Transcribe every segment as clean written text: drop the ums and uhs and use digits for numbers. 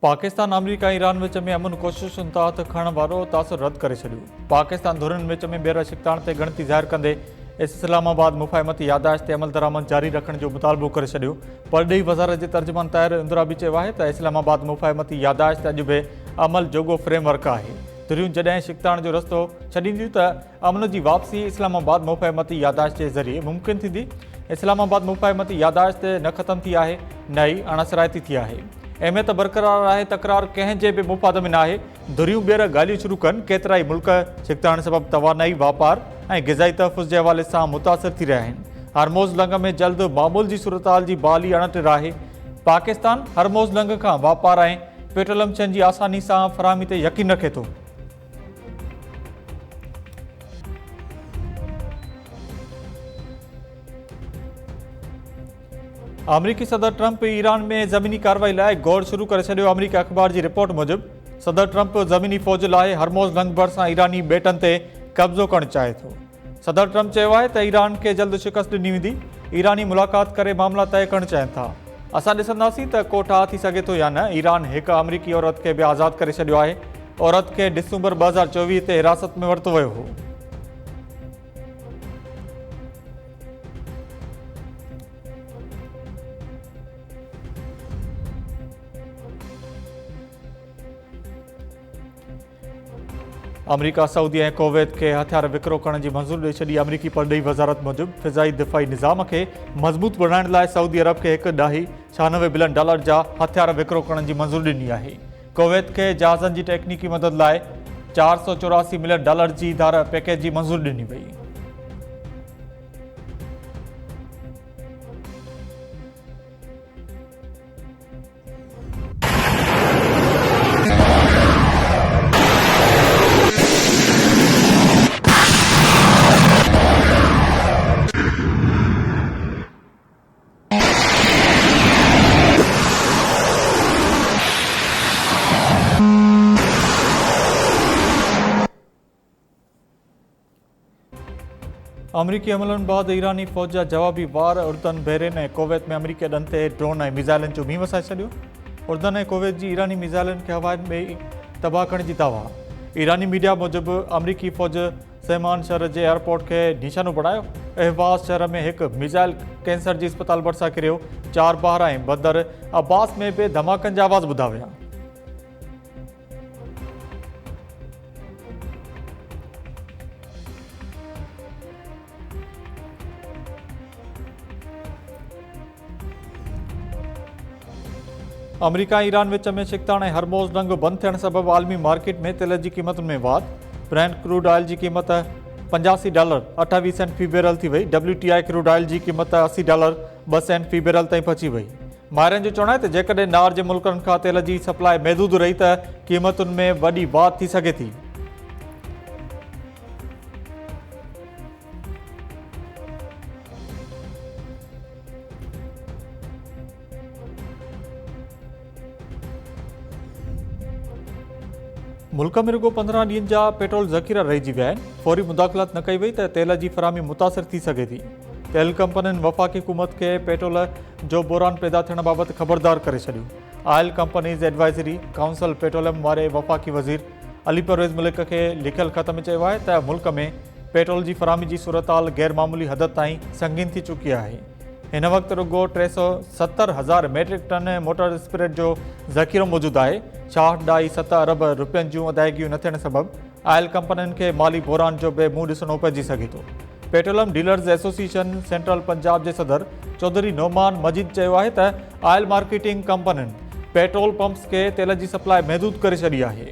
पाकिस्तान अमरीका Iran विच में अमन कोशिशुनि तां हथ खणण वारो तासुर रद्द करे छॾियो। पाकिस्तान धुरनि विच में ॿीहर शिकताण ते ॻणती ज़ाहिर कंदे इस्लामाबाद मुफ़ाहिमती यादाश्त ते अमल दरामद जारी रखण जो मुतालबो करे छॾियो। परॾेही वज़ारत जे तर्जुमान ताहिर इंदिराबी चयो आहे त इस्लामाबाद मुफ़ाहिमती यादाश्त अॼु बि अमल जोॻो फ्रेमवर्क आहे। धुरियूं जॾहिं शिकताण जो रस्तो छॾींदियूं त अमन जी वापसी इस्लामाबाद मुफ़ाहिमती यादाश्त जे ज़रिए मुमकिन थींदी। इस्लामाबाद मुफ़ाहिमती यादाश्त न ख़तम थी आहे, न ई अणसराइती थी आहे। अहमियत बरक़रार आहे, तकरार कंहिं जे बि मुफ़ाद में न आहे। धुरियूं ॿीहर ॻाल्हियूं शुरू कनि। केतिरा ई मुल्क शिकताण सबबि तवानाई, वापार ऐं ग़िज़ाई तहफ़ुज़ जे हवाले सां मुतासिर थी रहिया आहिनि। हरमोज़ लंघ में जल्द मामूल जी सूरतहाल जी बहाली अणटिर आहे। पाकिस्तान हरमोज़ लंघ खां वापार ऐं पेट्रोलियम शयुनि जी आसानी सां फ़राहमी ते यकीन रखे थो। अमरीकी सदर ट्रंप ईरान में ज़मीनी कार्रवाई लाइ गौर शुरू करे छॾियो। अमरीकी अख़बार जी रिपोर्ट मूजिबि सदर ट्रंप ज़मीनी फ़ौज लाइ हरमोज़ लंघ भरिसां ईरानी ॿेटनि ते कब्ज़ो करणु चाहे थो। सदर ट्रंप चयो आहे त ईरान खे जल्द शिकस्त ॾिनी वेंदी। ईरानी मुलाक़ात करे मामला तइ करणु चाहिनि था। असां ॾिसंदासीं त को ठाह थी सघे थो या न। ईरान हिकु अमरीकी औरत खे बि आज़ादु करे छॾियो आहे। औरत खे डिसंबर 2024 ते हिरासत में वरितो वियो हो। अमरीका सऊदी ऐं कुवैत खे हथियार विकिरो करण जी मंज़ूरी ॾेई छॾी। अमरीकी परॾेही वज़ारत मूजिबि फ़िज़ाई दिफ़ाई निज़ाम खे मज़बूत बणाइण लाइ सऊदी अरब खे $1.96 बिलियन जा हथियार विकिरो करण जी मंज़ूरी ॾिनी आहे। कुवैत खे जहाज़नि जी टेक्निकी मदद लाइ $484 मिलियन जी धार पैकेज जी मंज़ूरी ॾिनी वई। अमरीकी हमलनि बैदि ईरानी फ़ौज जा जवाबी वार उर्दन, बहरीन ऐं कुवैत में अमरीकी अॾनि ते ड्रोन ऐं मिज़ाइलनि जो मींहुं वसाए छॾियो। उर्दन ऐं कुवैत जी ईरानी मिज़ाइलनि खे हवाउनि में तबाह करण जी दावा। ईरानी मीडिया मूजिबि अमरीकी फ़ौज सहमान शहर जे एयरपोर्ट खे निशानो बणायो। अहवाज़ शहर में हिकु मिज़ाइल कैंसर जी अस्पताल भरिसां किरियो। 4 ॿार ऐं बदर अब्बास में बि धमाकनि जा आवाज़ ॿुधा विया। अमरीका ऐं ईरान विच में शिकताण ऐं हरमोज़ लंघ बंदि थियण सबबि आलमी मार्केट में तेल जी क़ीमतुनि में वाध। ब्रेंट क्रूड ऑयल जी क़ीमत $85.28 फ़ी बैरल थी वई। WTI क्रूड ऑयल जी क़ीमत $80.02 फ़ी बैरल ताईं पहुची वई। माहिरनि जो चवणु आहे त जेकॾहिं नार जे मुल्कनि खां तेल जी सप्लाई महदूद रही त क़ीमतुनि में वॾी वाध थी सघे थी। मुल्क में रुगो 15 ॾींहनि जा पेट्रोल ज़ख़ीरा रहिजी विया आहिनि। फौरी मुदाख़लत न कई वई त तेल जी फ़राहमी मुतासिर थी सघे थी। तेल कंपनियुनि वफ़ाक़ी हुकूमत खे पेट्रोल जो बहिरान पैदा थियण बाबति ख़बरदार करे छॾियो। Oil companies advisory council petroleum वारे वफ़ाक़ी वज़ीर अली परवेज़ मलिक खे लिखियल ख़त में चयो आहे त मुल्क में पेट्रोल जी फ़राहमी जी सूरतहाल गैरमामूली हद ताईं संगीन थी चुकी आहे। हिन वक़्तु रुगो 370,000 मैट्रिक टन मोटर स्पिरिट जो ज़ख़ीरो मौजूदु आहे। 66.7 अरब रुपयनि जूं अदायगियूं न थियण सबबि ऑयल कंपनियुनि खे माली बहिरान जो बि मुंहुं ॾिसणो पइजी सघे थो। Petroleum dealers association central Punjab जे सदर चौधरी नोमान मजीद चयो आहे त ऑयल मार्केटिंग कंपनियुनि पेट्रोल पंप्स खे तेल जी सप्लाई महदूद करे छॾी आहे।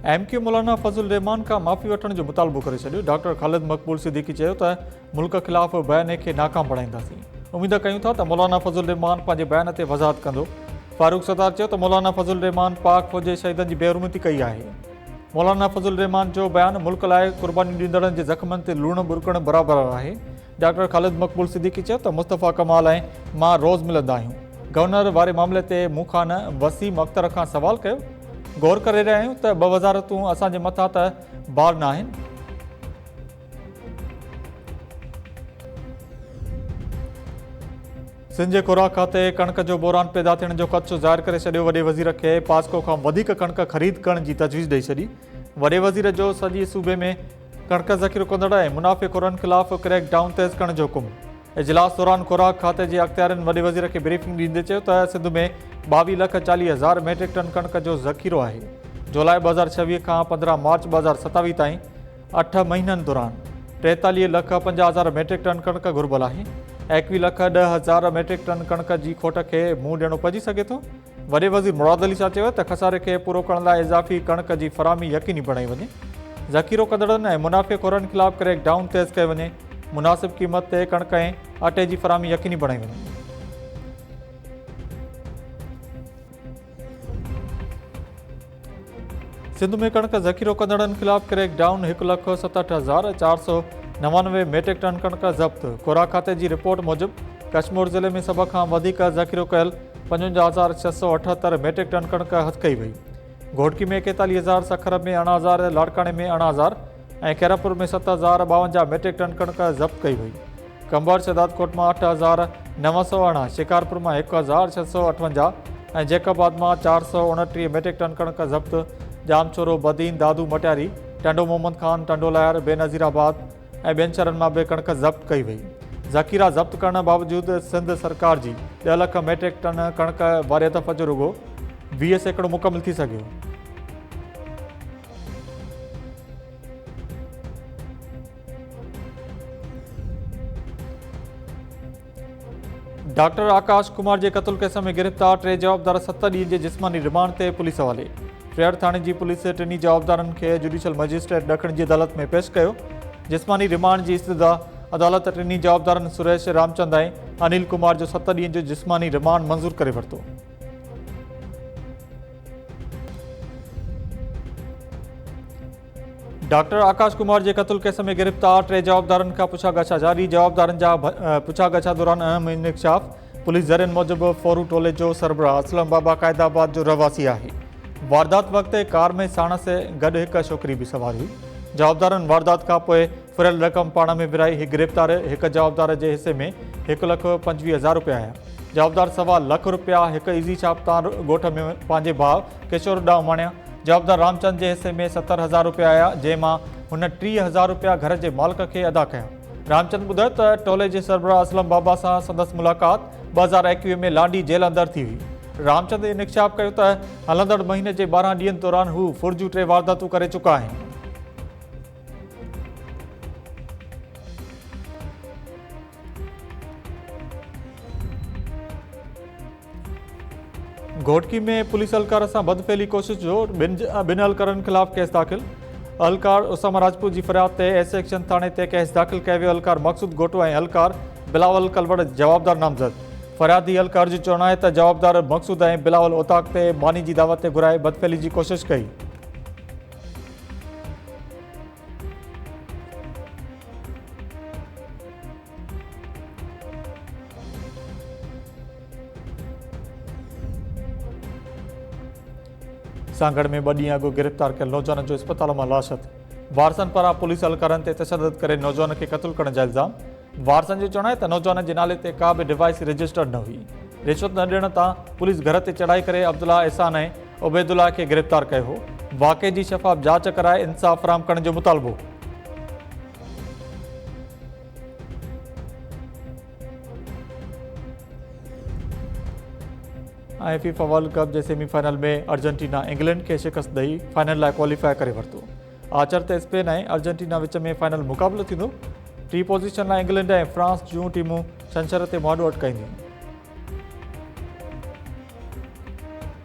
MQ मौलाना फज़ल रहमान खां माफ़ी वठण जो मुतालबो करे छॾियो। डॉक्टर ख़ालिद मक़बूल सिद्दीकी चयो त मुल्क ख़िलाफ़ बयाने खे नाकाम बणाईंदासीं। उमीद कयूं था त मौलाना फज़ल रहमान पंहिंजे बयान ते वज़ाहत कंदो। फारूक सदार चयो त मौलाना फज़ल रहमान पाक फ़ौज जे शहीदनि जी बेहरमती कई आहे। मौलाना फज़ल रहमान जो बयानु मुल्क लाइ क़ुर्बानी ॾींदड़नि जे ज़ख़्मनि ते लूण बुरकण बराबरि आहे। डॉक्टर ख़ालिद मक़बूल सिद्दीकी चयो त मुस्तफ़ा कमाल ऐं मां रोज़ मिलंदा आहियूं। गवर्नर वारे मामले ते मूंखां न वसीम अख्तर खां सवाल कयो। गौर करे रहिया आहियूं त 2 वज़ारतूं असांजे मथां त बार न आहिनि। सिंध जे खुराक खाते कणक जो बोरान पैदा थियण जो ख़दशो ज़ाहिर करे छॾियो। वॾे वज़ीर खे पास्को खां वधीक कणक ख़रीद करण जी तजवीज़ ॾेई छॾी। वॾे वज़ीर जो सॼे सूबे में कणक ज़ख़ीरो कंदड़ ऐं मुनाफ़ेख़ोरनि ख़िलाफ़ क्रैक डाउन तेज़ करण जो हुकुम। इजलास दौरान खुराक खाते जे अख़्तियारनि वॾे वज़ीर खे ब्रीफिंग ॾींदे चयो त सिंध में 22,40,000 मैट्रिक टन कणक जो ज़ख़ीरो आहे। जुलाई 2026 खां 15 मार्च 2027 ताईं 8 महीननि दौरान 43,50,000 मैट्रिक टन कणक घुर्बल आहे। 21,10,000 मैट्रिक टन कणक जी खोट खे मुंहुं ॾियणो पइजी सघे थो। वॾे वज़ीर मुराद अली शाह चयो त खसारे खे पूरो करण लाइ इज़ाफ़ी कणक जी फ़राहमी यक़ीनी बणाई वञे। ज़ख़ीरो कंदड़नि ऐं मुनाफ़ेख़ोरनि ख़िलाफ़ क्रैक डाउन तेज़ कयो वञे। मुनासिब क़ीमत ते कणक ऐं अटे जी फ़राहमी यक़ीनी बणाई वञे। सिंध में कणक ज़ख़ीरो कंदड़नि ख़िलाफ़ क्रैक डाउन 1,67,499 मैट्रिक टन कणक ज़ब्त। खुराक खाते जी रिपोर्ट मूजिबि कश्मीर ज़िले में सभ खां वधीक ज़ख़ीरो कयल 55,678 मैट्रिक टन कणक हथ कई वई। घोटकी में 41,000, सखर में 80,000, लाड़काणे में 80,000 ऐं खैरापुर में 7,052 मैट्रिक टन कणक ज़ब्त कई वई। कंबर शहदादकोट में 8,918, शिकारपुर में 1,658 ऐं जैकबाद में 429 मैट्रिक टन कणक ज़ब्त। जामचोरो, बदीन, दादू, मटियारी, टंडो मोहम्मद खान, टंडो लायर, बेनज़ीराबाद ऐं ॿियनि शहरनि मां बि कणक ज़ब्त कई वई। ज़ख़ीरा ज़ब्त करण बावजूदि सिंध सरकार जी 10 लख मैट्रिक टन कणक वारे दफ़ा जो रुगो 20 सैकड़ो मुकमिल थी सघियो। डॉक्टर आकाश कुमार जे क़त्ल केस में गिरफ़्तार 3 जवाबदार 7 ॾींहनि जे जिस्मानी रिमांड ते पुलिस हवाले। फ़्रेयर थाणे जी पुलिस टिनी जवाबदारनि खे जुडिशल मजिस्ट्रेट ॾखण जी अदालत में पेश कयो। जिस्मानी रिमांड जी इस्तदा अदालत टिनी जवाबदारनि सुरेश रामचंद ऐं अनिल कुमार जो 7 ॾींहनि जो जिस्मानी रिमांड मंज़ूर करे वरितो। डॉक्टर आकाश कुमार जे क़त्ल केस में गिरफ़्तार 3 जवाबदारनि खां पुछागछा जारी। जवाबदारनि जा पुछागछा दौरान अहम इंकशाफ। पुलिस ज़रियनि मूजिबि फोरू टोले जो सरबराह असलम बाबा क़ायदाबाद जो रवासी आहे। वारदात वक़्तु कार में साणस गॾु हिकु छोकिरी बि सवार हुई। जवाबदारनि वारदात खां पोइ फुरियल रक़म पाण में विराई। गिरफ़्तार हिकु जवाबदार जे हिसे में 1,25,000 रुपया आया। जवाबदार 1.25 लख रुपया हिकु ईज़ी शॉप तां ॻोठ में पंहिंजे भाउ किशोर ॾांहुं माणिया। जवाबदार रामचंद जे हिसे में 70,000 रुपया आया, जंहिंमां हुन 30,000 रुपया घर जे मालिक खे अदा कया। रामचंद ॿुधायो त टोले जे सरबराह असलम बाबा सां संदसि मुलाक़ात 2021 में लांडी जेल अंदरि थी हुई। रामचंद इंकशाफ कयो त हलंदड़ महीने जे 12 ॾींहनि दौरान हू फुरजू 3 वारदातूं करे चुका आहिनि। घोटकी में पुलिस एहलकार सां बदफ़ैली कोशिश जो ॿिनि एहलकारनि ख़िलाफ़ केस दाख़िल। एहलकार उसामा राजपूत जी फ़रियाद ते एस सेक्शन थाणे ते केस दाख़िल कयो वियो। एहलकार मक़सूद घोटो ऐं एहलकार बिलावल कलवड़ जवाबदार नामज़द। फ़रियादी एहलकार जो चवणु आहे त जवाबदार मक़सूद ऐं बिलावल ओताक ते मानी जी दावत ते घुराए बदफ़ैली जी कोशिश कई। सांगड़ में 2 ॾींहं अॻु गिरफ़्तार कयल नौजवान जो अस्पताल मां लाश हथ। वारसनि पारां पुलिस एहलकारनि ते तशदद करे नौजवान खे क़त्ल करण जा इल्ज़ाम। वारसनि जो चवणु आहे त नौजवान जे नाले ते का बि डिवाइस रजिस्टर्ड न हुई। रिश्वत न ॾियण तां पुलिस घर ते चढ़ाई करे अब्दुल्ला एहसान ऐं उबैदुल्ला खे गिरफ़्तार कयो हो। वाक़े जी शफ़ाफ़ जांच कराए इंसाफ़ फ़राहम करण जो मुतालबो। ऐं फीफा वर्ल्ड कप जे सेमीफाइनल में अर्जेंटीना इंग्लैंड खे शिकस्त ॾेई फाइनल लाइ क्वालिफाई करे वरितो। आचर ते स्पेन ऐं अर्जेंटीना विच में फाइनल मुक़ाबिलो थींदो। टी पोज़ीशन लाइ इंग्लैंड ऐं फ्रांस जूं टीमूं छंछर ते मुआदो अटकाईंदियूं।